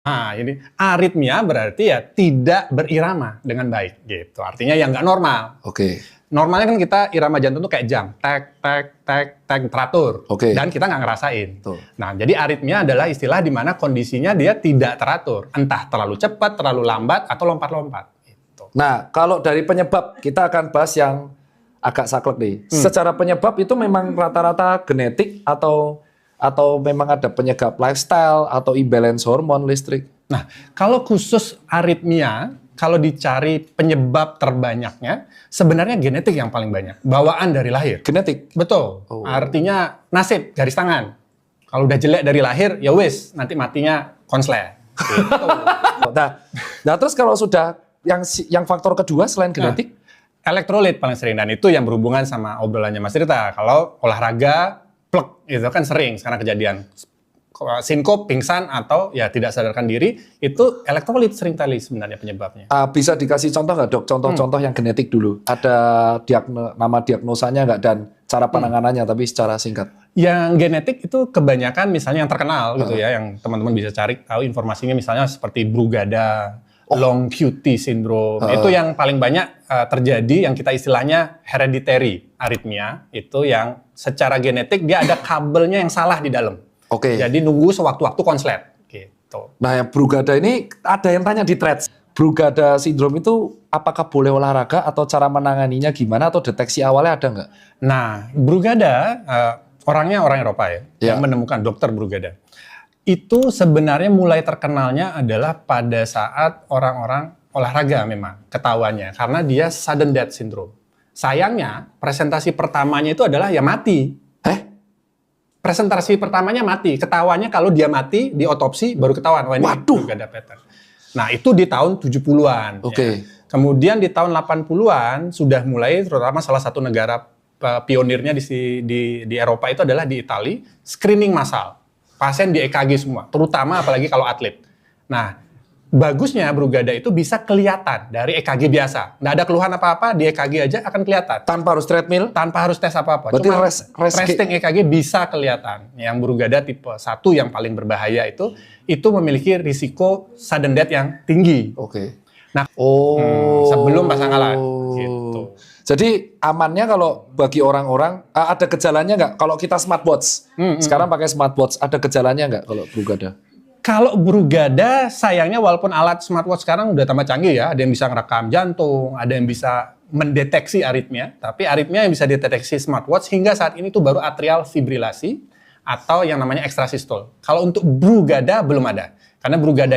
Nah, ini aritmia berarti ya tidak berirama dengan baik gitu. Artinya yang nggak normal. Oke. Normalnya kan kita irama jantung tuh kayak jam, tek tek tek tek teratur. Oke. Dan kita nggak ngerasain. Tuh. Nah, jadi aritmia adalah istilah di mana kondisinya dia tidak teratur, entah terlalu cepat, terlalu lambat atau lompat-lompat gitu. Nah, kalau dari penyebab kita akan bahas yang agak saklek nih. Secara penyebab itu memang rata-rata genetik atau memang ada penyebab lifestyle atau imbalance hormon listrik? Nah, kalau khusus aritmia, kalau dicari penyebab terbanyaknya, sebenarnya genetik yang paling banyak. Bawaan dari lahir. Genetik? Betul. Oh. Artinya nasib, garis tangan. Kalau udah jelek dari lahir, ya wis, nanti matinya konslet. Gitu. Nah, terus kalau sudah yang faktor kedua selain genetik? Elektrolit paling sering, dan itu yang berhubungan sama obrolannya Mas Rita. Kalau olahraga, plek, itu kan sering sekarang kejadian. Sinkop, pingsan, atau ya tidak sadarkan diri, itu elektrolit sering kali sebenarnya penyebabnya. Bisa dikasih contoh nggak, Dok? Contoh-contoh yang genetik dulu. Ada nama diagnosanya nggak dan cara penanganannya, tapi secara singkat. Yang genetik itu kebanyakan misalnya yang terkenal gitu ya, yang teman-teman bisa cari tahu informasinya, misalnya seperti Brugada, long QT syndrome. Itu yang paling banyak terjadi, yang kita istilahnya hereditary arrhythmia. Itu yang secara genetik dia ada kabelnya yang salah di dalam. Oke. Jadi nunggu sewaktu-waktu konslet gitu. Nah, yang Brugada ini ada yang tanya di threads. Brugada syndrome itu apakah boleh olahraga atau cara menanganinya gimana atau deteksi awalnya ada nggak? Nah, Brugada orangnya orang Eropa ya, yang menemukan dokter Brugada. Itu sebenarnya mulai terkenalnya adalah pada saat orang-orang olahraga memang ketahuannya, karena dia sudden death syndrome. Sayangnya presentasi pertamanya itu adalah ya mati. Presentasi pertamanya mati, ketahuannya kalau dia mati di otopsi baru ketahuan. Wah, ini Brugada pattern. Nah, itu di tahun 70-an. Oke. Ya. Kemudian di tahun 80-an sudah mulai, terutama salah satu negara pionirnya di Eropa itu adalah di Italia, screening massal. Pasien di EKG semua, terutama apalagi kalau atlet. Nah, bagusnya Brugada itu bisa kelihatan dari EKG biasa. Nggak ada keluhan apa-apa, di EKG aja akan kelihatan. Tanpa harus treadmill? Tanpa harus tes apa-apa. Berarti Cuma resting EKG bisa kelihatan. Yang Brugada tipe 1 yang paling berbahaya itu memiliki risiko sudden death yang tinggi. Oke. Nah, sebelum pasang alat. Gitu. Jadi amannya kalau bagi orang-orang, ada gejalanya nggak? Kalau kita smartwatch, sekarang pakai smartwatch, ada gejalanya nggak kalau Brugada? Kalau Brugada, sayangnya walaupun alat smartwatch sekarang udah tambah canggih ya, ada yang bisa ngerekam jantung, ada yang bisa mendeteksi aritmia, tapi aritmia yang bisa dideteksi smartwatch hingga saat ini tuh baru atrial fibrilasi atau yang namanya ekstrasistol. Kalau untuk Brugada belum ada, karena Brugada